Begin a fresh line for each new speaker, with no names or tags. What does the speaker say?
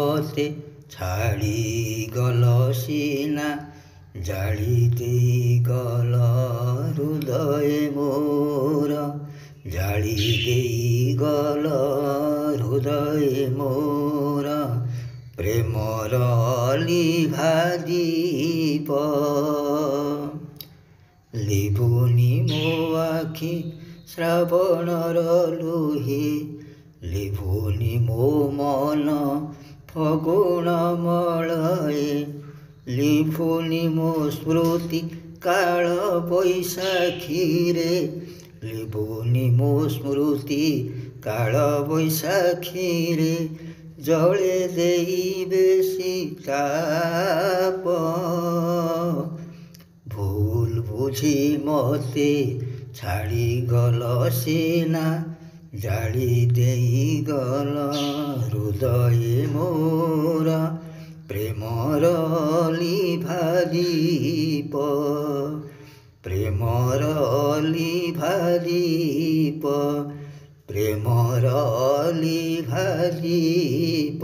ମତେ ଛାଡ଼ିଗଲ ସିନା ଜାଳି ଦେଇଗଲ ହୃଦୟ ମୋର ଜାଳି ଦେଇଗଲ ହୃଦୟ ମୋର ପ୍ରେମର ଅଲିଭା ଦୀପ ଲିଭୁନି ମୋ ଆଖି ଶ୍ରାବଣର ଲୁହି ଲିଭୁନି ମୋ ମନ ଫଗୁଣ ମଳଏ ଲିଭୁନି ମୋ ସ୍ମୃତି କାଳ ବୈଶାଖୀରେ ଲିଭୁନି ମୋ ସ୍ମୃତି କାଳ ବୈଶାଖୀରେ ଜଳେ ଦେଇ ସୀତାପ ଭୁଲ ବୁଝି ମତେ ଛାଡ଼ିଗଲ ସିନା ଜାଳି ଦେଇଗଲ ହୃଦୟ ମୋର ପ୍ରେମର ଅଲିଭା ଦୀପ ପ୍ରେମର ଅଲିଭା ଦୀପ ପ୍ରେମର ଅଲିଭା ଦୀପ।